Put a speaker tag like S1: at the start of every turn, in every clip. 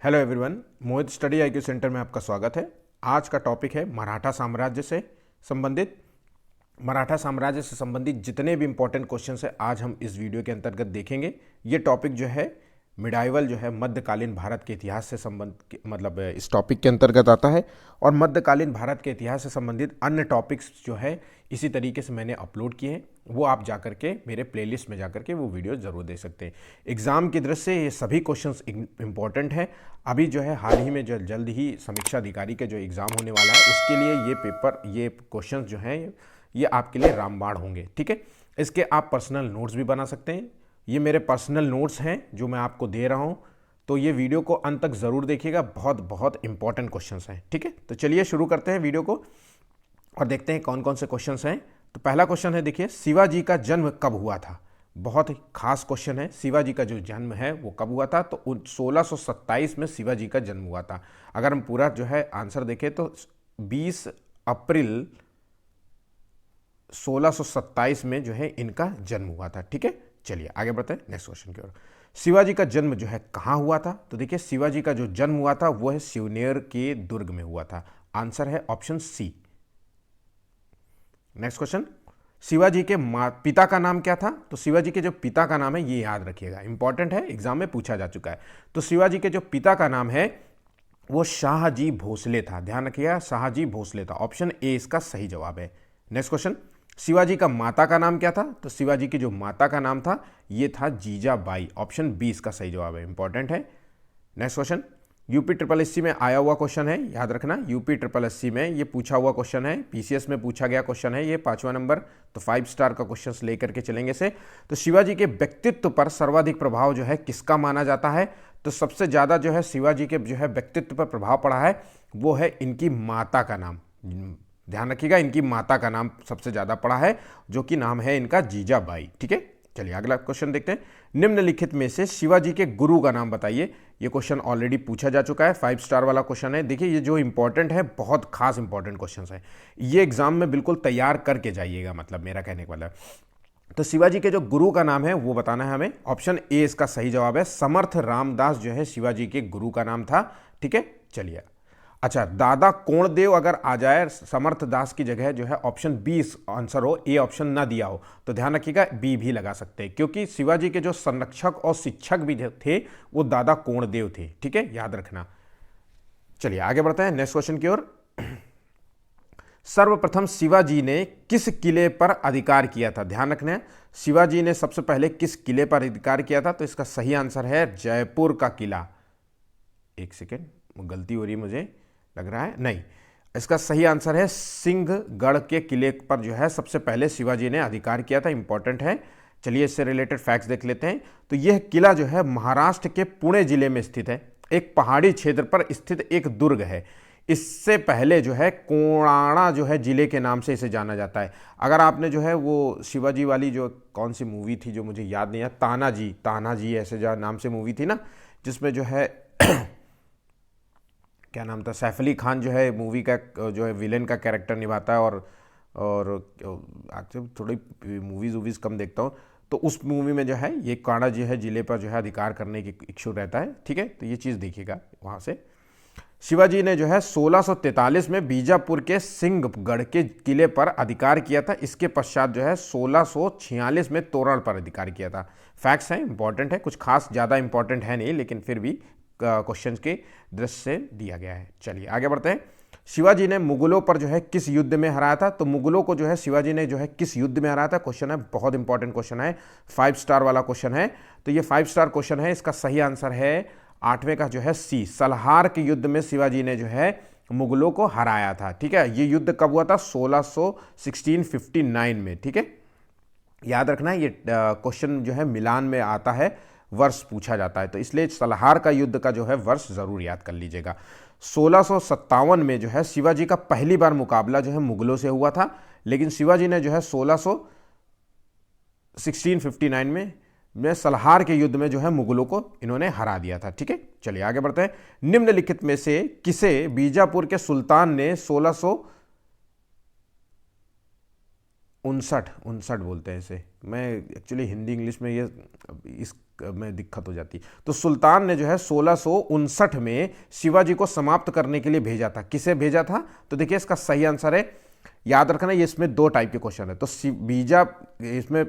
S1: Hello everyone, मोहित study IQ centre में आपका स्वागत है। आज का टॉपिक है मराठा साम्राज्य से संबंधित। मराठा साम्राज्य से संबंधित जितने भी इंपॉर्टेंट क्वेश्चंस हैं आज हम इस वीडियो के अंतर्गत देखेंगे। ये टॉपिक जो है मिडाइवल जो है मध्यकालीन भारत के इतिहास से मतलब इस टॉपिक के अंतर्गत आता है। और मध्यकालीन भारत के इतिहास से संबंधित अन्य टॉपिक्स जो है इसी तरीके से मैंने अपलोड किए हैं, वो आप जाकर के मेरे प्लेलिस्ट में जाकर के वो वीडियो ज़रूर देख सकते हैं। एग्ज़ाम की दृष्टि से ये सभी क्वेश्चंस इंपॉर्टेंट हैं। अभी जो है हाल ही में जो जल्द ही समीक्षा अधिकारी के जो एग्ज़ाम होने वाला है उसके लिए ये क्वेश्चंस जो हैं ये आपके लिए रामबाण होंगे। ठीक है, इसके आप पर्सनल नोट्स भी बना सकते हैं। ये मेरे पर्सनल नोट्स हैं जो मैं आपको दे रहा हूँ, तो ये वीडियो को अंत तक ज़रूर देखिएगा, बहुत बहुत इंपॉर्टेंट क्वेश्चंस हैं। ठीक है, तो चलिए शुरू करते हैं वीडियो को और देखते हैं कौन कौन से क्वेश्चंस हैं। तो पहला क्वेश्चन है, देखिए शिवाजी का जन्म कब हुआ था। बहुत ही खास क्वेश्चन है। शिवाजी का जो जन्म है वो कब हुआ था, तो 1627 में शिवाजी का जन्म हुआ था। अगर हम पूरा जो है आंसर देखें तो 20 अप्रैल 1627 में जो है इनका जन्म हुआ था। ठीक है, चलिए आगे बढ़ते हैं नेक्स्ट क्वेश्चन की ओर। शिवाजी का जन्म जो है कहाँ हुआ था, तो देखिए शिवाजी का जो जन्म हुआ था वो है शिवनेर के दुर्ग में हुआ था। आंसर है option C. Next question, Shivaji के पिता का नाम क्या था, तो शिवाजी के जो पिता का नाम है ये याद रखिएगा, इंपॉर्टेंट है, एग्जाम में पूछा जा चुका है। तो शिवाजी के जो पिता का नाम है वो शाहजी भोसले था। ध्यान रखिएगा, शाहजी भोसले था। ऑप्शन ए इसका सही जवाब है। नेक्स्ट क्वेश्चन, शिवाजी का माता का नाम क्या था, तो शिवाजी की जो माता का नाम था ये था जीजाबाई। ऑप्शन बी इसका सही जवाब है, इंपॉर्टेंट है। Next question, UP triple SC में आया हुआ क्वेश्चन है, याद रखना, यूपी ट्रिपल एससी में ये पूछा हुआ क्वेश्चन है, पीसीएस में पूछा गया क्वेश्चन है, ये 5वां नंबर, तो 5 स्टार का क्वेश्चन लेकर के चलेंगे से। तो शिवाजी के व्यक्तित्व पर सर्वाधिक प्रभाव जो है किसका माना जाता है, तो सबसे ज़्यादा जो है शिवाजी के जो है व्यक्तित्व पर प्रभाव पड़ा है वो है इनकी माता का नाम। ध्यान रखिएगा, इनकी माता का नाम सबसे ज़्यादा पड़ा है जो कि नाम है इनका जीजाबाई। ठीक है, चलिए अगला क्वेश्चन देखते हैं। निम्नलिखित में से शिवाजी के गुरु का नाम बताइए। ये क्वेश्चन ऑलरेडी पूछा जा चुका है, 5 स्टार वाला क्वेश्चन है। देखिए ये जो इंपॉर्टेंट है, बहुत खास इंपॉर्टेंट क्वेश्चन है, ये एग्जाम में बिल्कुल तैयार करके जाइएगा, मतलब मेरा कहने का मतलब। तो शिवाजी के जो गुरु का नाम है वो बताना है हमें। ऑप्शन ए इसका सही जवाब है, समर्थ रामदास जो है शिवाजी के गुरु का नाम था। ठीक है, चलिए अच्छा, दादा कोणदेव अगर आ जाए समर्थ दास की जगह जो है, ऑप्शन बी आंसर हो, ए ऑप्शन ना दिया हो, तो ध्यान रखिएगा बी भी लगा सकते हैं, क्योंकि शिवाजी के जो संरक्षक और शिक्षक भी थे वो दादा कोणदेव थे। ठीक है, याद रखना। चलिए आगे बढ़ते हैं नेक्स्ट क्वेश्चन की ओर। सर्वप्रथम शिवाजी ने किस किले पर अधिकार किया था, ध्यान रखना है, शिवाजी ने सबसे पहले किस किले पर अधिकार किया था, तो इसका सही आंसर है जयपुर का किला। एक सेकेंड, गलती हो रही है मुझे लग रहा है, नहीं, इसका सही आंसर है सिंहगढ़ के किले पर जो है सबसे पहले शिवाजी ने अधिकार किया था। इंपॉर्टेंट है। चलिए इससे रिलेटेड फैक्ट्स देख लेते हैं। तो यह किला जो है महाराष्ट्र के पुणे जिले में स्थित है, एक पहाड़ी क्षेत्र पर स्थित एक दुर्ग है। इससे पहले जो है कोणार्क जो है जिले के नाम से इसे जाना जाता है। अगर आपने जो है वो शिवाजी वाली जो कौन सी मूवी थी जो मुझे याद नहीं है, तानाजी ऐसे जो नाम से मूवी थी ना, जिसमें जो है क्या नाम था, सैफ अली खान जो है मूवी का जो है विलेन का कैरेक्टर निभाता है। और एक्चुअली थोड़ी मूवीज़ कम देखता हूँ, तो उस मूवी में जो है ये कांडा जो है जिले पर जो है अधिकार करने की इच्छुक रहता है। ठीक है, तो ये चीज़ देखिएगा वहाँ से। शिवाजी ने जो है 1643 में बीजापुर के सिंहगढ़ के किले पर अधिकार किया था। इसके पश्चात जो है 1646 में तोरण पर अधिकार किया था। फैक्ट्स हैं, इंपॉर्टेंट है, कुछ खास ज़्यादा इंपॉर्टेंट है नहीं, लेकिन फिर भी क्वेश्चन के दृष्टि से दिया गया है। चलिए आगे बढ़ते हैं। शिवाजी ने मुगलों पर जो है किस युद्ध में हराया था, तो मुगलों को जो है शिवाजी ने जो है किस युद्ध में हराया था, क्वेश्चन है, बहुत इंपॉर्टेंट क्वेश्चन है, 5 स्टार वाला क्वेश्चन है। तो ये 5 स्टार क्वेश्चन है, इसका सही आंसर है 8वें का जो है सी, सलहार के युद्ध में शिवाजी ने जो है मुगलों को हराया था। ठीक है, ये युद्ध कब हुआ था, 1659 में। ठीक है, याद रखना है, ये क्वेश्चन जो है मिलान में आता है, वर्ष पूछा जाता है, तो इसलिए सलहार का युद्ध का जो है वर्ष जरूर याद कर लीजिएगा। 1657 में जो है शिवाजी का पहली बार मुकाबला जो है मुगलों से हुआ था, लेकिन शिवाजी ने जो है 1659 में सलहार के युद्ध में जो है मुगलों को इन्होंने हरा दिया था। ठीक है, चलिए आगे बढ़ते हैं। निम्नलिखित में से किसे बीजापुर के सुल्तान ने 1659 बोलते हैं इसे, मैं एक्चुअली हिंदी इंग्लिश में ये इस में दिक्कत हो जाती। तो सुल्तान ने जो है 1659 में शिवाजी को समाप्त करने के लिए भेजा था। किसे भेजा था? तो देखिए इसका सही आंसर है, याद रखना ये इसमें दो टाइप के क्वेश्चन है। तो इसमें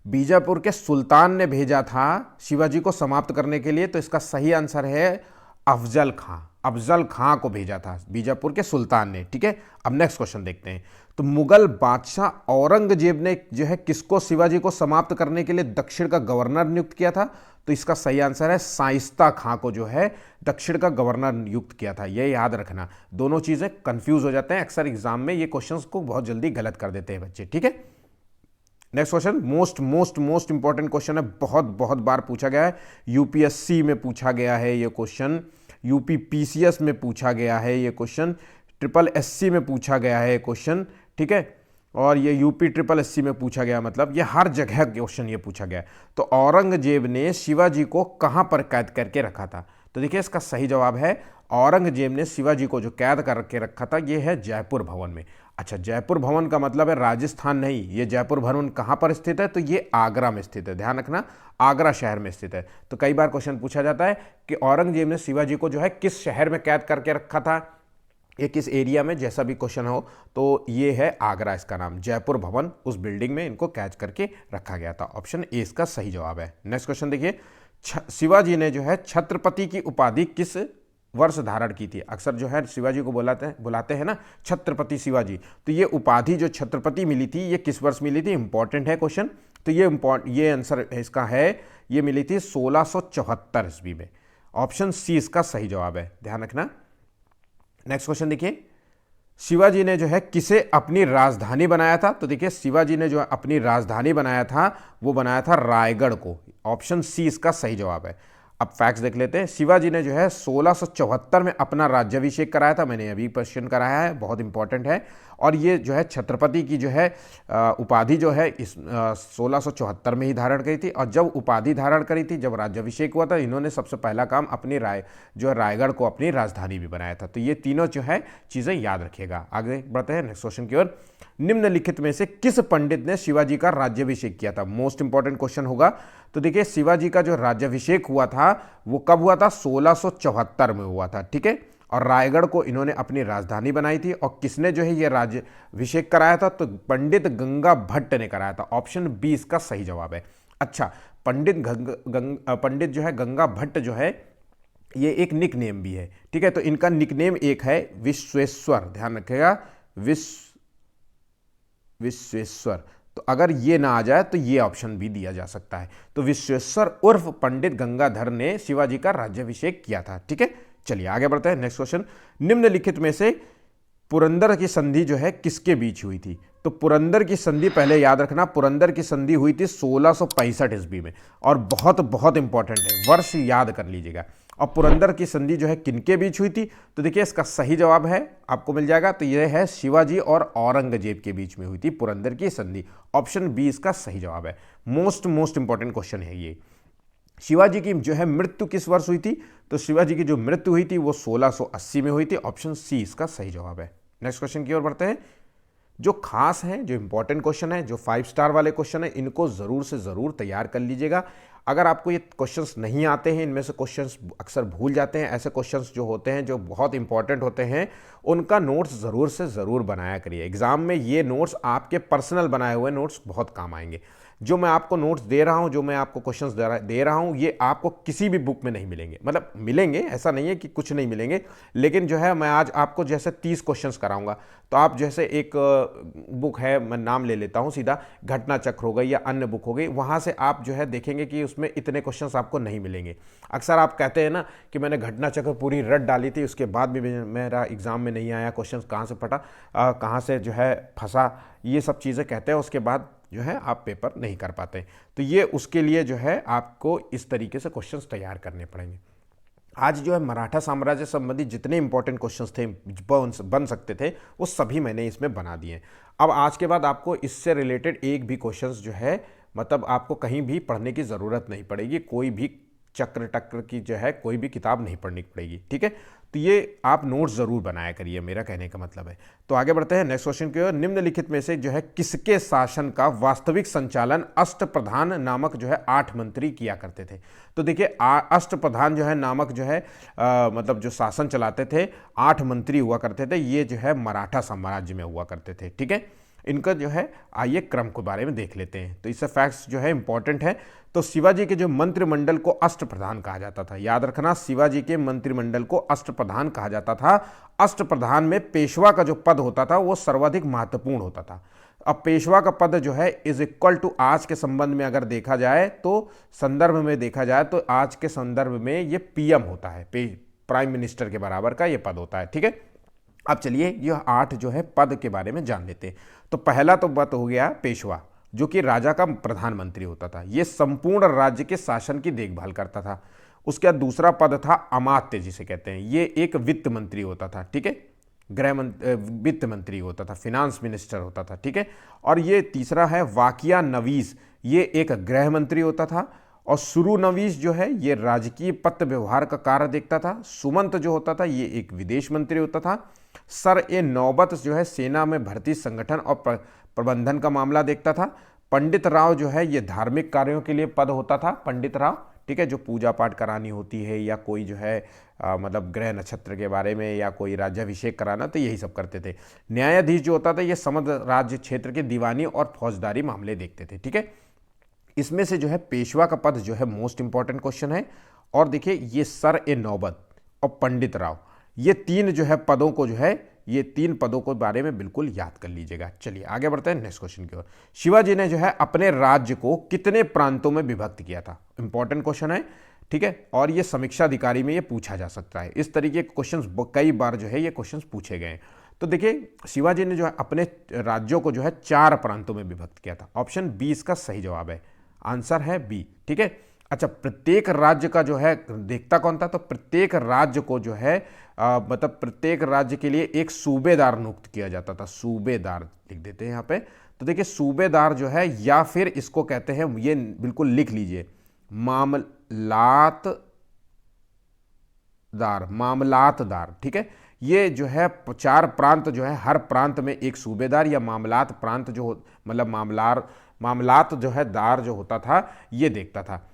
S1: बीजापुर के सुल्तान ने भेजा था शिवाजी को समाप्त करने के लिए, तो इसका सही आंसर है अफजल खां। अफजल खां को भेजा था बीजापुर के सुल्तान ने। ठीक है, अब नेक्स्ट क्वेश्चन देखते हैं। तो मुगल बादशाह औरंगजेब ने जो है किसको शिवाजी को समाप्त करने के लिए दक्षिण का गवर्नर नियुक्त किया था? तो इसका सही आंसर है शाइस्ता खां को जो है दक्षिण का गवर्नर नियुक्त किया था। ये याद रखना, दोनों चीजें कंफ्यूज हो जाते हैं अक्सर एग्जाम में, ये क्वेश्चंस को बहुत जल्दी गलत कर देते हैं बच्चे। ठीक है, next question most important question है, बहुत बार पूछा गया है, यूपीएससी में पूछा गया है ये क्वेश्चन, यूपी पीसीएस में पूछा गया है ये क्वेश्चन, ट्रिपल एससी में पूछा गया है ये क्वेश्चन। ठीक है, और ये यूपी ट्रिपल एससी में पूछा गया, मतलब ये हर जगह क्वेश्चन ये पूछा गया। तो औरंगजेब ने शिवाजी को कहां पर कैद करके रखा था? तो देखिए इसका सही जवाब है औरंगजेब ने शिवाजी को जो कैद करके रखा था ये है जयपुर भवन में। अच्छा, जयपुर भवन का मतलब है राजस्थान नहीं, ये जयपुर भवन कहां पर स्थित है? तो ये आगरा में स्थित है, ध्यान रखना, आगरा शहर में स्थित है। तो कई बार क्वेश्चन पूछा जाता है कि औरंगजेब ने शिवाजी को जो है किस शहर में कैद करके रखा था, ये किस एरिया में, जैसा भी क्वेश्चन हो, तो ये है आगरा, इसका नाम जयपुर भवन, उस बिल्डिंग में इनको कैद करके रखा गया था। ऑप्शन ए इसका सही जवाब है। नेक्स्ट क्वेश्चन देखिए, शिवाजी ने जो है छत्रपति की उपाधि किस वर्ष धारण की थी? अक्सर जो है शिवाजी को बुलाते हैं ना छत्रपति शिवाजी, तो ये उपाधि जो छत्रपति मिली थी ये किस वर्ष मिली थी? इंपॉर्टेंट है क्वेश्चन, तो ये आंसर इसका है, ये मिली थी 1674 ईस्वी में। ऑप्शन सी इसका सही जवाब है, ध्यान रखना। नेक्स्ट क्वेश्चन देखिए, शिवाजी ने जो है किसे अपनी राजधानी बनाया था? तो देखिए शिवाजी ने जो अपनी राजधानी बनाया था वो बनाया था रायगढ़ को। ऑप्शन सी इसका सही जवाब है। अब फैक्ट्स देख लेते हैं। शिवाजी ने जो है 1674 में अपना राज्याभिषेक कराया था, मैंने अभी क्वेश्चन कराया है, बहुत इंपॉर्टेंट है। और ये जो है छत्रपति की जो है उपाधि जो है इस 1674 में ही धारण करी थी। और जब उपाधि धारण करी थी, जब राज्याभिषेक हुआ था, इन्होंने सबसे पहला काम अपनी रायगढ़ को अपनी राजधानी भी बनाया था। तो ये तीनों जो है चीज़ें याद रखिएगा। आगे बढ़ते हैं नेक्स्ट क्वेश्चन की ओर। निम्नलिखित में से किस पंडित ने शिवाजी का राज्याभिषेक किया था? मोस्ट इंपॉर्टेंट क्वेश्चन होगा। तो देखिए शिवाजी का जो राज्याभिषेक हुआ था वो कब हुआ था? 1674 में हुआ था। ठीक है, और रायगढ़ को इन्होंने अपनी राजधानी बनाई थी। और किसने जो है ये राज्याभिषेक कराया था? तो पंडित गंगा भट्ट ने कराया था। ऑप्शन बी इसका सही जवाब है। अच्छा, पंडित जो है गंगा भट्ट जो है ये एक निक नेम भी है। ठीक है, तो इनका निक नेम एक है विश्वेश्वर, ध्यान रखिएगा, विश्वेश्वर। तो अगर ये ना आ जाए तो ये ऑप्शन भी दिया जा सकता है। तो विश्वेश्वर उर्फ पंडित गंगाधर ने शिवाजी का राज्याभिषेक किया था। ठीक है, चलिए आगे बढ़ते हैं। नेक्स्ट क्वेश्चन, निम्नलिखित में से पुरंदर की संधि जो है किसके बीच हुई थी? तो पुरंदर की संधि पहले याद रखना, पुरंदर की संधि हुई थी 1665 ईस्वी में। और बहुत इंपॉर्टेंट है, वर्ष याद कर लीजिएगा। और पुरंदर की संधि जो है किनके बीच हुई थी? तो देखिए इसका सही जवाब है, आपको मिल जाएगा, तो यह है शिवाजी और औरंगजेब के बीच में हुई थी पुरंदर की संधि। ऑप्शन बी इसका सही जवाब है। मोस्ट इंपॉर्टेंट क्वेश्चन है ये। शिवाजी की जो है मृत्यु किस वर्ष हुई थी? तो शिवाजी की जो मृत्यु हुई थी वो 1680 में हुई थी। ऑप्शन सी इसका सही जवाब है। नेक्स्ट क्वेश्चन की ओर बढ़ते हैं। जो खास हैं, जो इंपॉर्टेंट क्वेश्चन है, जो 5 स्टार वाले क्वेश्चन है, इनको ज़रूर से ज़रूर तैयार कर लीजिएगा। अगर आपको ये क्वेश्चंस नहीं आते हैं, इनमें से क्वेश्चंस अक्सर भूल जाते हैं, ऐसे क्वेश्चंस जो होते हैं जो बहुत इंपॉर्टेंट होते हैं, उनका नोट्स ज़रूर से ज़रूर बनाया करिए। एग्जाम में ये नोट्स, आपके पर्सनल बनाए हुए नोट्स बहुत काम आएंगे। जो मैं आपको नोट्स दे रहा हूं, जो मैं आपको क्वेश्चंस दे रहा हूं, ये आपको किसी भी बुक में नहीं मिलेंगे। मतलब मिलेंगे, ऐसा नहीं है कि कुछ नहीं मिलेंगे, लेकिन जो है मैं आज आपको जैसे 30 क्वेश्चंस कराऊंगा, तो आप जैसे एक बुक है, मैं नाम ले लेता हूं सीधा, घटना चक्र हो गई या अन्य बुक हो गई, वहां से आप जो है देखेंगे कि उसमें इतने क्वेश्चंस आपको नहीं मिलेंगे। अक्सर आप कहते हैं ना कि मैंने घटना चक्र पूरी रट डाली थी, उसके बाद भी मेरा एग्जाम में नहीं आया, क्वेश्चन कहाँ से फटा, कहाँ से जो है फंसा, ये सब चीज़ें कहते हैं, उसके बाद जो है आप पेपर नहीं कर पाते। तो ये उसके लिए जो है आपको इस तरीके से क्वेश्चंस तैयार करने पड़ेंगे। आज जो है मराठा साम्राज्य संबंधी जितने इंपॉर्टेंट क्वेश्चंस थे, बन सकते थे, वो सभी मैंने इसमें बना दिए। अब आज के बाद आपको इससे रिलेटेड एक भी क्वेश्चंस जो है, मतलब आपको कहीं भी पढ़ने की ज़रूरत नहीं पड़ेगी। कोई भी चक्र टक्र की जो है कोई भी किताब नहीं पढ़नी पड़ेगी, ठीक है। तो ये आप नोट्स ज़रूर बनाया करिए, मेरा कहने का मतलब है। तो आगे बढ़ते हैं नेक्स्ट क्वेश्चन की ओर। निम्नलिखित में से जो है किसके शासन का वास्तविक संचालन अष्टप्रधान नामक जो है 8 मंत्री किया करते थे। तो देखिए अष्टप्रधान जो है नामक जो है मतलब जो शासन चलाते थे 8 मंत्री हुआ करते थे, ये जो है मराठा साम्राज्य में हुआ करते थे, ठीक है। इनका जो है आइए क्रम के बारे में देख लेते हैं। तो इससे फैक्ट्स जो है इंपॉर्टेंट है। तो शिवाजी के जो मंत्रिमंडल को अष्टप्रधान कहा जाता था, याद रखना शिवाजी के मंत्रिमंडल को अष्टप्रधान कहा जाता था। अष्टप्रधान में पेशवा का जो पद होता था वो सर्वाधिक महत्वपूर्ण होता था। अब पेशवा का पद जो है इज इक्वल टू आज के संबंध में अगर देखा जाए तो संदर्भ में देखा जाए तो आज के संदर्भ में ये पीएम होता है, प्राइम मिनिस्टर के बराबर का ये पद होता है, ठीक है। अब चलिए यह 8 जो है पद के बारे में जान लेते हैं। तो पहला तो पद हो गया पेशवा, जो कि राजा का प्रधानमंत्री होता था, ये संपूर्ण राज्य के शासन की देखभाल करता था। उसके बाद दूसरा पद था अमात्य जिसे कहते हैं, ये एक वित्त मंत्री होता था, ठीक है, वित्त मंत्री होता था, फिनांस मिनिस्टर होता था, ठीक है। और ये तीसरा है वाकिया नवीस, ये एक गृह मंत्री होता था। और सुरु नवीस जो है ये राजकीय पत्र व्यवहार का कार्य देखता था। सुमंत जो होता था ये एक विदेश मंत्री होता था। सर ए नौबत जो है सेना में भर्ती संगठन और प्रबंधन का मामला देखता था। पंडित राव जो है ये धार्मिक कार्यों के लिए पद होता था, पंडित राव, ठीक है, जो पूजा पाठ करानी होती है या कोई जो है मतलब ग्रह नक्षत्र के बारे में या कोई राज्याभिषेक कराना, तो यही सब करते थे। न्यायाधीश जो होता था ये समग्र राज्य क्षेत्र के दीवानी और फौजदारी मामले देखते थे, ठीक है। इसमें से जो है पेशवा का पद जो है मोस्ट इंपॉर्टेंट क्वेश्चन है। और देखिए ये सर ए नौबत और पंडित राव, ये 3 जो है पदों को जो है ये 3 पदों के बारे में बिल्कुल याद कर लीजिएगा। चलिए आगे बढ़ते हैं नेक्स्ट क्वेश्चन की ओर। शिवाजी ने जो है अपने राज्य को कितने प्रांतों में विभक्त किया था, इंपॉर्टेंट क्वेश्चन है, ठीक है। और ये समीक्षा अधिकारी में ये पूछा जा सकता है, इस तरीके के क्वेश्चन कई बार जो है ये क्वेश्चन पूछे गए हैं। तो देखिए शिवाजी ने जो है अपने राज्यों को जो है 4 प्रांतों में विभक्त किया था। ऑप्शन बी इसका सही जवाब है, आंसर है बी, ठीक है। अच्छा, प्रत्येक राज्य का जो है देखता कौन था, तो प्रत्येक राज्य को जो है मतलब प्रत्येक राज्य के लिए एक सूबेदार नियुक्त किया जाता था। सूबेदार लिख देते हैं यहाँ पे। तो देखिए सूबेदार जो है या फिर इसको कहते हैं, ये बिल्कुल लिख लीजिए, मामलातदार, ठीक है। ये जो है 4 प्रांत जो है, हर प्रांत में एक सूबेदार या मामलात प्रांत जो मतलब मामलात जो है दार जो होता था ये देखता था।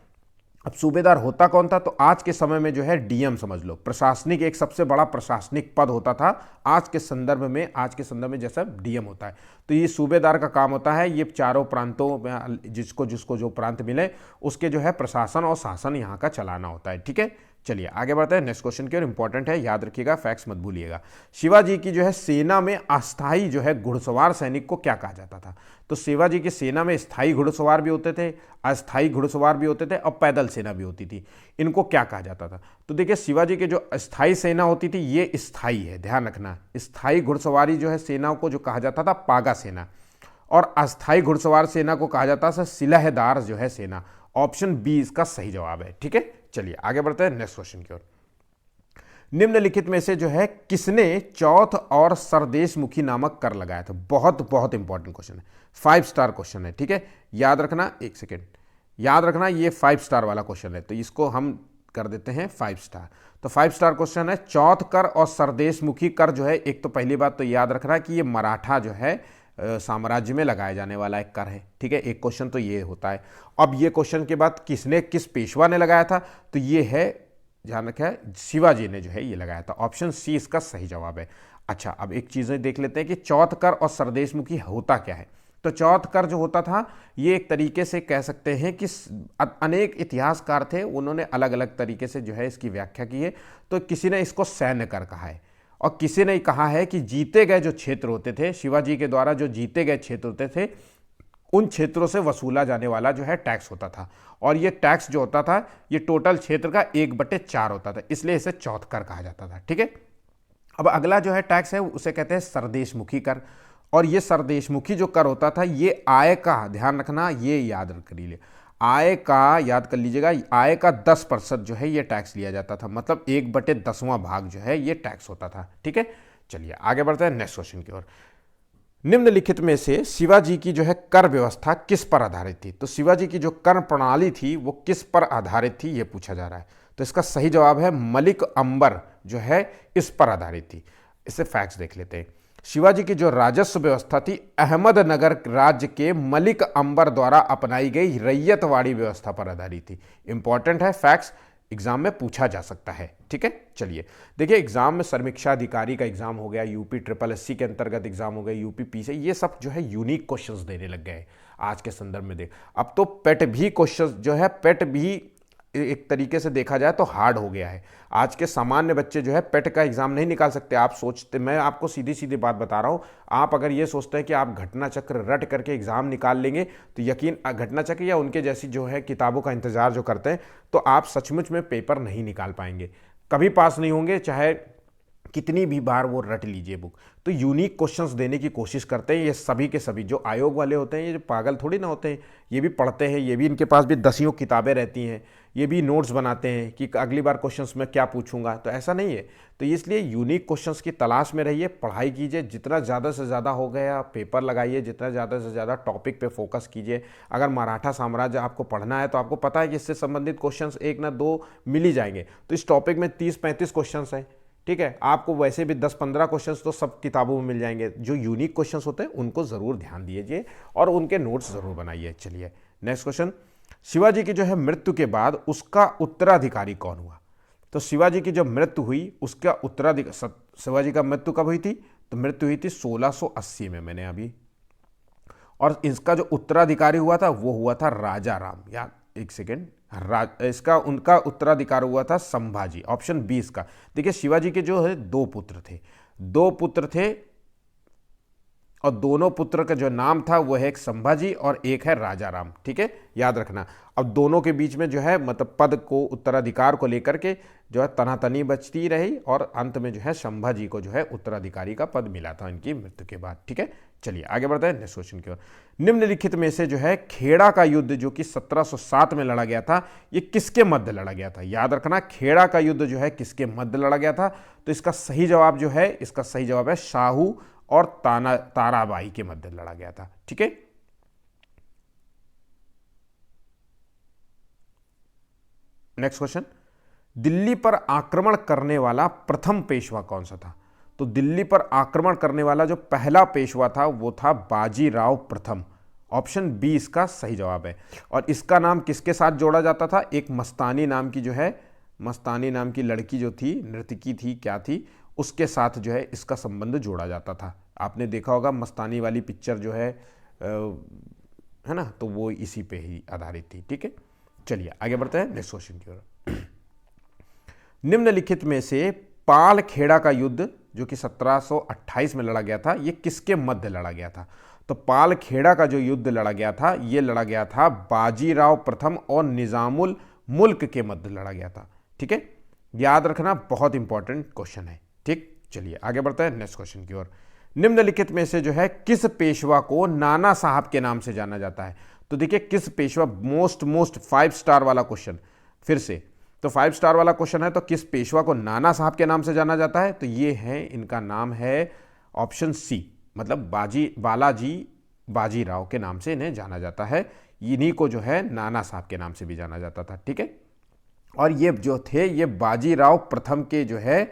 S1: अब सूबेदार होता कौन था, तो आज के समय में जो है डीएम समझ लो, प्रशासनिक एक सबसे बड़ा प्रशासनिक पद होता था आज के संदर्भ में जैसा डीएम होता है। तो ये सूबेदार का काम होता है, ये चारों प्रांतों में जिसको जो प्रांत मिले उसके जो है प्रशासन और शासन यहाँ का चलाना होता है, ठीक है। चलिए आगे बढ़ते हैं नेक्स्ट क्वेश्चन की ओर, इंपॉर्टेंट है, याद रखिएगा, फैक्ट्स मत भूलिएगा। शिवाजी की जो है सेना में अस्थाई जो है घुड़सवार सैनिक को क्या कहा जाता था, तो शिवाजी की सेना में स्थायी घुड़सवार भी होते थे, अस्थाई घुड़सवार भी होते थे और पैदल सेना भी होती थी। इनको क्या कहा जाता था, तो देखिए शिवाजी की जो अस्थाई सेना होती थी ये स्थायी है, ध्यान रखना। स्थायी घुड़सवारी जो है सेना को जो कहा जाता था पागा सेना, और अस्थाई घुड़सवार सेना को कहा जाता था सिलहदार जो है सेना। ऑप्शन बी इसका सही जवाब है, ठीक है। चलिए आगे बढ़ते हैं नेक्स्ट क्वेश्चन की ओर। निम्नलिखित में से जो है किसने चौथ और सरदेशमुखी नामक कर लगाया था, बहुत बहुत इंपॉर्टेंट क्वेश्चन है, 5 स्टार क्वेश्चन है, ठीक है। याद रखना, एक सेकेंड, याद रखना ये 5 स्टार वाला क्वेश्चन है, तो इसको हम कर देते हैं 5 स्टार। तो 5 स्टार क्वेश्चन है, चौथ कर और सरदेशमुखी कर जो है, एक तो पहली बात तो याद रखना कि ये मराठा जो है साम्राज्य में लगाया जाने वाला एक कर है, ठीक है। एक क्वेश्चन तो ये होता है। अब ये क्वेश्चन के बाद किस पेशवा ने लगाया था, तो ये है, ध्यान रखा, शिवाजी ने जो है ये लगाया था। ऑप्शन सी इसका सही जवाब है। अच्छा, अब एक चीज़ें देख लेते हैं कि चौथ कर और सरदेशमुखी होता क्या है। तो चौथ कर जो होता था ये एक तरीके से कह सकते हैं कि अनेक इतिहासकार थे, उन्होंने अलग अलग तरीके से जो है इसकी व्याख्या की है। तो किसी ने इसको सैन्य कर कहा है और किसी ने कहा है कि जीते गए जो क्षेत्र होते थे, शिवाजी के द्वारा जो जीते गए क्षेत्र होते थे, उन क्षेत्रों से वसूला जाने वाला जो है टैक्स होता था। और ये टैक्स जो होता था ये टोटल क्षेत्र का 1/4 होता था, इसलिए इसे चौथ कर कहा जाता था, ठीक है। अब अगला जो है टैक्स है उसे कहते हैं सरदेशमुखी कर। और ये सरदेशमुखी जो कर होता था ये आय का, ध्यान रखना, ये याद कर लीजिए, आय का याद कर लीजिएगा, आय का 10% जो है ये टैक्स लिया जाता था, मतलब 1/10वां भाग जो है ये टैक्स होता था, ठीक है। चलिए आगे बढ़ते हैं नेक्स्ट क्वेश्चन की ओर। निम्नलिखित में से शिवाजी की जो है कर व्यवस्था किस पर आधारित थी? तो शिवाजी की जो कर प्रणाली थी वो किस पर आधारित थी, ये पूछा जा रहा है। तो इसका सही जवाब है मलिक अंबर जो है इस पर आधारित थी। इसे फैक्ट्स देख लेते हैं। शिवाजी की जो राजस्व व्यवस्था थी अहमदनगर राज्य के मलिक अंबर द्वारा अपनाई गई रैयतवाड़ी व्यवस्था पर आधारित थी। इंपॉर्टेंट है, फैक्ट्स एग्जाम में पूछा जा सकता है। ठीक है, चलिए देखिए, एग्जाम में समीक्षा अधिकारी का एग्जाम हो गया, यूपी ट्रिपल एससी के अंतर्गत एग्जाम हो गया, यूपी पी से, ये सब जो है यूनिक क्वेश्चंस देने लग गए आज के संदर्भ में। देख, अब तो पेट भी क्वेश्चंस जो है, पेट भी एक तरीके से देखा जाए तो हार्ड हो गया है। आज के सामान्य बच्चे जो है पेट का एग्जाम नहीं निकाल सकते। आप सोचते, मैं आपको सीधी सीधी बात बता रहा हूं, आप अगर ये सोचते हैं कि आप घटना चक्र रट करके एग्जाम निकाल लेंगे तो यकीन, घटना चक्र या उनके जैसी जो है किताबों का इंतजार जो करते हैं, तो आप सचमुच में पेपर नहीं निकाल पाएंगे, कभी पास नहीं होंगे, चाहे कितनी भी बार वो रट लीजिए बुक। तो यूनिक क्वेश्चंस देने की कोशिश करते हैं ये सभी के सभी। जो आयोग वाले होते हैं, ये जो पागल थोड़ी ना होते हैं, ये भी पढ़ते हैं, ये भी, इनके पास भी दसियों किताबें रहती हैं, ये भी नोट्स बनाते हैं कि अगली बार क्वेश्चंस में क्या पूछूंगा। तो ऐसा नहीं है। तो इसलिए यूनिक क्वेश्चंस की तलाश में रहिए, पढ़ाई कीजिए, जितना ज़्यादा से ज़्यादा हो गया पेपर लगाइए, जितना ज़्यादा से ज़्यादा टॉपिक पे फोकस कीजिए। अगर मराठा साम्राज्य आपको पढ़ना है तो आपको पता है कि इससे संबंधित क्वेश्चंस एक ना दो मिल ही जाएंगे। तो इस टॉपिक में 30-35 क्वेश्चंस हैं। ठीक है, आपको वैसे भी 10-15 क्वेश्चंस तो सब किताबों में मिल जाएंगे। जो यूनिक क्वेश्चंस होते हैं उनको ज़रूर ध्यान दीजिए और उनके नोट्स ज़रूर बनाइए। चलिए नेक्स्ट क्वेश्चन, शिवाजी की जो है मृत्यु के बाद उसका उत्तराधिकारी कौन हुआ? तो शिवाजी की जब मृत्यु हुई उसका उत्तराधिकारी, शिवाजी का मृत्यु कब हुई थी? तो मृत्यु हुई थी 1680 में, मैंने अभी, और इसका जो उत्तराधिकारी हुआ था वो हुआ था राजा राम। या एक सेकेंड, इसका उनका उत्तराधिकार हुआ था संभाजी। ऑप्शन 20 का। देखिए, शिवाजी के जो है दो पुत्र थे और दोनों पुत्र का जो नाम था वो है एक संभाजी और एक है राजा राम। ठीक है, याद रखना। अब दोनों के बीच में जो है मतलब पद को, उत्तराधिकार को लेकर के जो है तनातनी बचती रही और अंत में जो है संभाजी को जो है उत्तराधिकारी का पद मिला था इनकी मृत्यु के बाद। ठीक है, चलिए आगे बढ़ते हैं नेक्स्ट क्वेश्चन की ओर। निम्नलिखित में से जो है खेड़ा का युद्ध जो कि 1707 में लड़ा गया था, ये किसके मध्य लड़ा गया था? याद रखना, खेड़ा का युद्ध जो है किसके मध्य लड़ा गया था? तो इसका सही जवाब जो है, इसका सही जवाब है शाहू और ताराबाई के मध्य लड़ा गया था। ठीक है, नेक्स्ट क्वेश्चन, दिल्ली पर आक्रमण करने वाला प्रथम पेशवा कौन सा था? तो दिल्ली पर आक्रमण करने वाला जो पहला पेशवा था वो था बाजीराव प्रथम। ऑप्शन बी इसका सही जवाब है। और इसका नाम किसके साथ जोड़ा जाता था? एक मस्तानी नाम की जो है, मस्तानी नाम की लड़की जो थी, नर्तकी थी, क्या थी, उसके साथ जो है इसका संबंध जोड़ा जाता था। आपने देखा होगा मस्तानी वाली पिक्चर जो है ना, तो वो इसी पे ही आधारित थी। ठीक है, चलिए आगे बढ़ते हैं नेक्स्ट क्वेश्चन की ओर। निम्नलिखित में से पाल खेड़ा का युद्ध जो कि 1728 में लड़ा गया था, ये किसके मध्य लड़ा गया था? तो पाल खेड़ा का जो युद्ध लड़ा गया था, ये लड़ा गया था बाजीराव प्रथम और निजामुल मुल्क के मध्य लड़ा गया था। ठीक है, याद रखना, बहुत इंपॉर्टेंट क्वेश्चन है। ठीक, चलिए आगे बढ़ते हैं नेक्स्ट क्वेश्चन की ओर। निम्नलिखित में से जो है किस पेशवा को नाना साहब के नाम से जाना जाता है? तो देखिए, किस पेशवा, मोस्ट 5 स्टार वाला क्वेश्चन, फिर से तो 5 स्टार वाला क्वेश्चन है। तो किस पेशवा को नाना साहब के नाम से जाना जाता है? तो ये है, इनका नाम है ऑप्शन सी, मतलब बालाजी बाजीराव के नाम से इन्हें जाना जाता है। इन्हीं को जो है नाना साहब के नाम से भी जाना जाता था। ठीक है, और ये जो थे ये बाजीराव प्रथम के जो है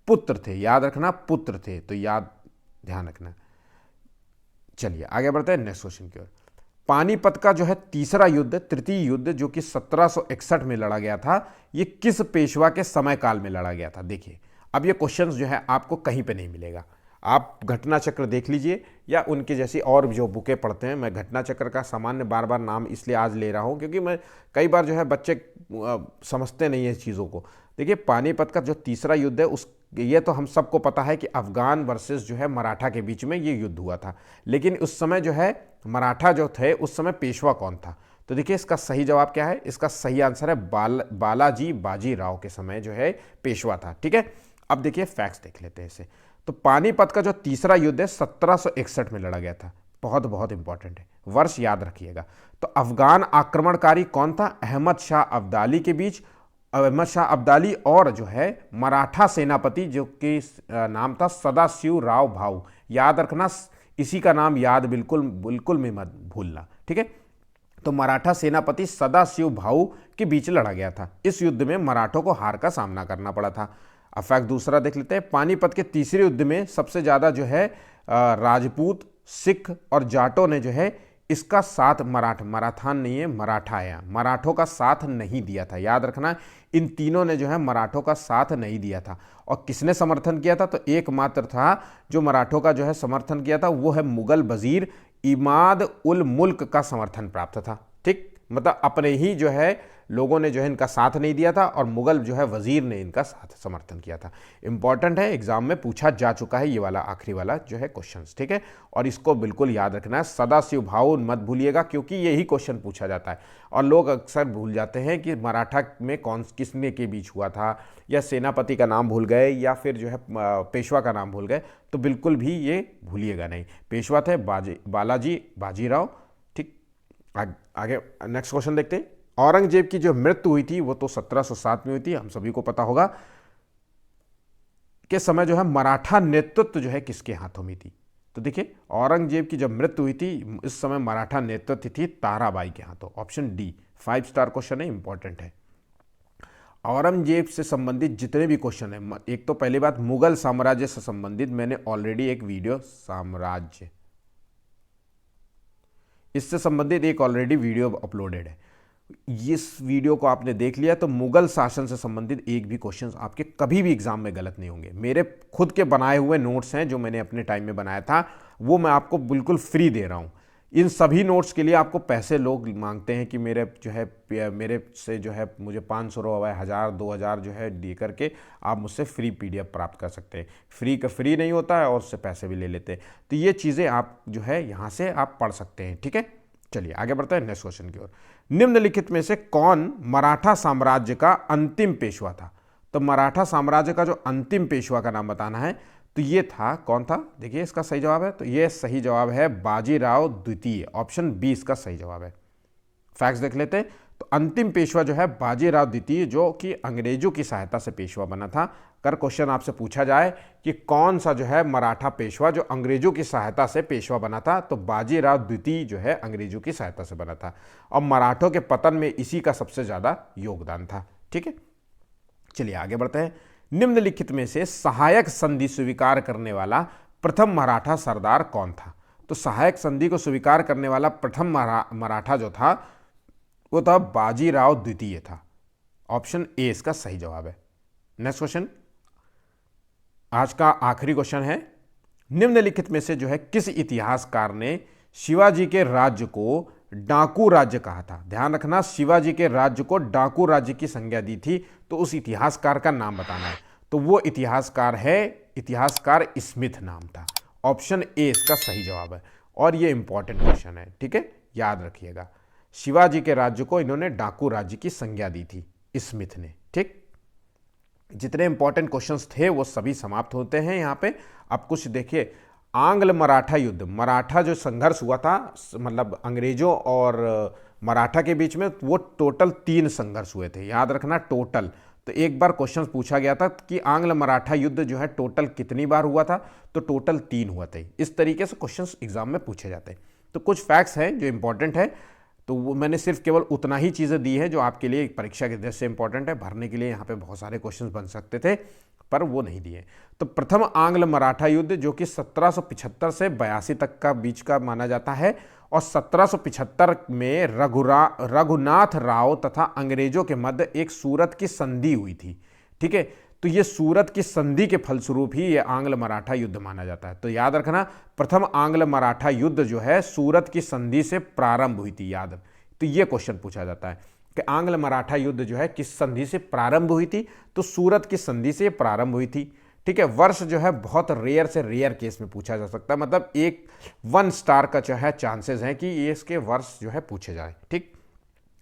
S1: पुत्र थे। याद रखना, पुत्र थे, तो ध्यान रखना। चलिए आगे बढ़ते हैं नेक्स्ट क्वेश्चन की ओर। पानीपत का जो है तीसरा युद्ध, तृतीय युद्ध जो कि 1761 में लड़ा गया था, ये किस पेशवा के समय काल में लड़ा गया था? देखिए, अब ये क्वेश्चंस जो है आपको कहीं पे नहीं मिलेगा। आप घटना चक्र देख लीजिए या उनके जैसी और जो बुकें पढ़ते हैं। मैं घटना चक्र का सामान्य बार बार नाम इसलिए आज ले रहा हूँ क्योंकि मैं कई बार जो है बच्चे समझते नहीं है इस चीज़ों को। देखिए, पानीपत का जो तीसरा युद्ध है, उस ये तो हम सबको पता है कि अफगान वर्सेस जो है मराठा के बीच में ये युद्ध हुआ था। लेकिन उस समय जो है मराठा जो थे, उस समय पेशवा कौन था? तो देखिए, इसका सही जवाब क्या है? इसका सही आंसर है बालाजी बाजीराव के समय जो है पेशवा था। ठीक है, अब देखिए फैक्ट्स देख लेते हैं इसे। तो पानीपत का जो तीसरा युद्ध है 1761 में लड़ा गया था। बहुत बहुत इंपॉर्टेंट है, वर्ष याद रखिएगा। तो अफगान आक्रमणकारी कौन था? अहमद शाह अब्दाली के बीच, अहमद शाह अब्दाली और जो है मराठा सेनापति जो कि नाम था सदाशिव राव भाऊ। याद रखना, इसी का नाम याद बिल्कुल बिल्कुल भी मत भूलना, ठीक है। तो मराठा सेनापति सदाशिव भाऊ के बीच लड़ा गया था। इस युद्ध में मराठों को हार का सामना करना पड़ा था। अब फैक्ट दूसरा देख लेते हैं। पानीपत के तीसरे युद्ध में सबसे ज़्यादा जो है राजपूत, सिख और जाटों ने जो है इसका साथ मराठान नहीं है, मराठा है, मराठों का साथ नहीं दिया था। याद रखना, इन तीनों ने जो है मराठों का साथ नहीं दिया था। और किसने समर्थन किया था? तो एकमात्र था जो मराठों का जो है समर्थन किया था, वो है मुगल वजीर इमाद उल मुल्क का समर्थन प्राप्त था। ठीक, मतलब अपने ही जो है लोगों ने जो है इनका साथ नहीं दिया था और मुगल जो है वजीर ने इनका साथ समर्थन किया था। इंपॉर्टेंट है, एग्जाम में पूछा जा चुका है ये वाला आखिरी वाला जो है क्वेश्चंस, ठीक है। और इसको बिल्कुल याद रखना है, सदाशिव भाऊ मत भूलिएगा, क्योंकि यही क्वेश्चन पूछा जाता है। और लोग अक्सर भूल जाते हैं कि मराठा में किसने के बीच हुआ था, या सेनापति का नाम भूल गए, या फिर जो है पेशवा का नाम भूल गए, तो बिल्कुल भी ये भूलिएगा नहीं। पेशवा थे बालाजी बाजीराव। ठीक, आगे नेक्स्ट क्वेश्चन देखते हैं। औरंगजेब की जो मृत्यु हुई थी वो तो 1707 में हुई थी, हम सभी को पता होगा। के समय जो है मराठा नेतृत्व जो है किसके हाथों में थी? तो देखिए, औरंगजेब की जब मृत्यु हुई थी इस समय मराठा नेतृत्व थी ताराबाई के हाथों। ऑप्शन डी 5 स्टार क्वेश्चन है, इंपॉर्टेंट है। औरंगजेब से संबंधित जितने भी क्वेश्चन है, एक तो पहली बात मुगल साम्राज्य से संबंधित मैंने ऑलरेडी एक वीडियो, साम्राज्य, इससे संबंधित एक ऑलरेडी वीडियो अपलोडेड है। इस वीडियो को आपने देख लिया तो मुगल शासन से संबंधित एक भी क्वेश्चन आपके कभी भी एग्जाम में गलत नहीं होंगे। मेरे खुद के बनाए हुए नोट्स हैं जो मैंने अपने टाइम में बनाया था, वो मैं आपको बिल्कुल फ्री दे रहा हूं। इन सभी नोट्स के लिए आपको पैसे लोग मांगते हैं कि मेरे से जो है मुझे 500 रुपये, 1000, 2000 जो है दे करके आप मुझसे फ्री PDF प्राप्त कर सकते हैं। फ्री का फ्री नहीं होता है और उससे पैसे भी ले लेते हैं। तो ये चीज़ें आप जो है यहाँ से आप पढ़ सकते हैं, ठीक है। चलिए आगे बढ़ते हैं नेक्स्ट क्वेश्चन की ओर। निम्नलिखित में से कौन मराठा साम्राज्य का अंतिम पेशवा था? तो मराठा साम्राज्य का जो अंतिम पेशवा का नाम बताना है, तो ये था, कौन था? देखिए इसका सही जवाब है, तो ये सही जवाब है बाजीराव द्वितीय। ऑप्शन बी इसका सही जवाब है। फैक्ट्स देख लेते हैं। तो अंतिम पेशवा जो है बाजीराव द्वितीय, जो कि अंग्रेजों की सहायता से पेशवा बना था। अगर क्वेश्चन आपसे पूछा जाए कि कौन सा जो है मराठा पेशवा जो अंग्रेजों की सहायता से पेशवा बना था, तो बाजीराव द्वितीय जो है अंग्रेजों की सहायता से बना था। और मराठों के पतन में इसी का सबसे ज्यादा योगदान था, ठीक है। चलिए आगे बढ़ते हैं। निम्नलिखित में से सहायक संधि स्वीकार करने वाला प्रथम मराठा सरदार कौन था? तो सहायक संधि को स्वीकार करने वाला प्रथम मराठा जो था वो था बाजीराव द्वितीय था। ऑप्शन ए इसका सही जवाब है। नेक्स्ट क्वेश्चन, आज का आखिरी क्वेश्चन है। निम्नलिखित में से जो है किस इतिहासकार ने शिवाजी के राज्य को डाकू राज्य कहा था? ध्यान रखना, शिवाजी के राज्य को डाकू राज्य की संज्ञा दी थी, तो उस इतिहासकार का नाम बताना है। तो वो इतिहासकार है, इतिहासकार स्मिथ नाम था। ऑप्शन ए इसका सही जवाब है। और ये इंपॉर्टेंट क्वेश्चन है, ठीक है, याद रखिएगा। शिवाजी के राज्य को इन्होंने डाकू राज्य की संज्ञा दी थी स्मिथ ने, ठीक। जितने इंपॉर्टेंट क्वेश्चंस थे वो सभी समाप्त होते हैं यहाँ पे। अब कुछ देखिए, आंग्ल मराठा युद्ध, मराठा जो संघर्ष हुआ था, मतलब अंग्रेजों और मराठा के बीच में, वो टोटल 3 संघर्ष हुए थे। याद रखना टोटल। तो एक बार क्वेश्चन पूछा गया था कि आंग्ल मराठा युद्ध जो है टोटल कितनी बार हुआ था, तो टोटल 3 हुआ था। इस तरीके से क्वेश्चंस एग्जाम में पूछे जाते हैं। तो कुछ फैक्ट्स हैं जो इंपॉर्टेंट है, तो वो मैंने सिर्फ केवल उतना ही चीज़ें दी है जो आपके लिए परीक्षा के दृष्टि से इंपॉर्टेंट है। भरने के लिए यहाँ पे बहुत सारे क्वेश्चंस बन सकते थे पर वो नहीं दिए। तो प्रथम आंग्ल मराठा युद्ध जो कि 1775 से 82 तक का बीच का माना जाता है, और 1775 में रघुनाथ राव तथा अंग्रेजों के मध्य एक सूरत की संधि हुई थी, ठीक है। तो ये सूरत की संधि के फलस्वरूप ही ये आंग्ल मराठा युद्ध माना जाता है। तो याद रखना, प्रथम आंग्ल मराठा युद्ध जो है सूरत की संधि से प्रारंभ हुई थी, याद। तो ये क्वेश्चन पूछा जाता है कि आंग्ल मराठा युद्ध जो है किस संधि से प्रारंभ हुई थी, तो सूरत की संधि से प्रारंभ हुई थी, ठीक है। वर्ष जो है बहुत रेयर से रेयर केस में पूछा जा सकता है, मतलब 1 स्टार का जो है चांसेस हैं कि ये इसके वर्ष जो है पूछे जाए, ठीक।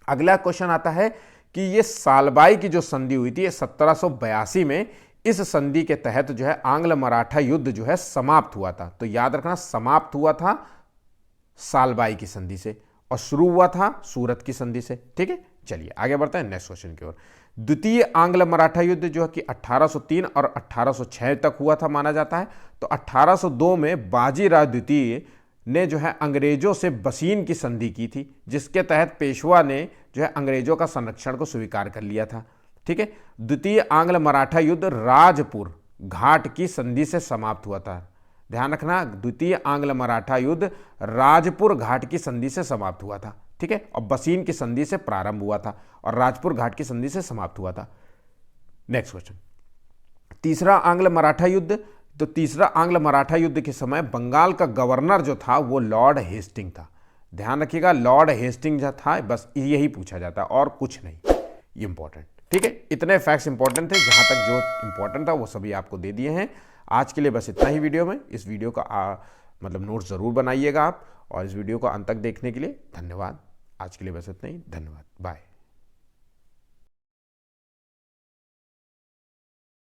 S1: अगला क्वेश्चन आता है कि ये सालबाई की जो संधि हुई थी 1782 में, इस संधि के तहत जो है आंग्ल मराठा युद्ध जो है समाप्त हुआ था। तो याद रखना, समाप्त हुआ था सालबाई की संधि से और शुरू हुआ था सूरत की संधि से, ठीक है। चलिए आगे बढ़ते हैं नेक्स्ट क्वेश्चन की ओर। द्वितीय आंग्ल मराठा युद्ध जो है कि 1803 और 1806 तक हुआ था माना जाता है। तो 1802 में बाजीराव द्वितीय ने जो है अंग्रेजों से बसीन की संधि की थी, जिसके तहत पेशवा ने जो है अंग्रेजों का संरक्षण को स्वीकार कर लिया था। ठीक है। द्वितीय आंग्ल मराठा युद्ध राजपुर घाट की संधि से समाप्त हुआ था। ध्यान रखना, द्वितीय आंग्ल मराठा युद्ध राजपुर घाट की संधि से समाप्त हुआ था। ठीक है। और बसीन की संधि से प्रारंभ हुआ था और राजपुर घाट की संधि से समाप्त हुआ था। नेक्स्ट क्वेश्चन, तीसरा आंग्ल मराठा युद्ध। तो तीसरा आंग्ल मराठा युद्ध के समय बंगाल का गवर्नर जो था वो लॉर्ड हेस्टिंग था। ध्यान रखिएगा, लॉर्ड हेस्टिंग जो था, बस यही पूछा जाता है और कुछ नहीं, ये इंपॉर्टेंट। ठीक है, इतने फैक्ट्स इंपॉर्टेंट थे, जहां तक जो इंपॉर्टेंट था वो सभी आपको दे दिए हैं। आज के लिए बस इतना ही वीडियो में। इस वीडियो का मतलब नोट्स ज़रूर बनाइएगा आप, और इस वीडियो को अंत तक देखने के लिए धन्यवाद। आज के लिए बस इतना ही, धन्यवाद, बाय।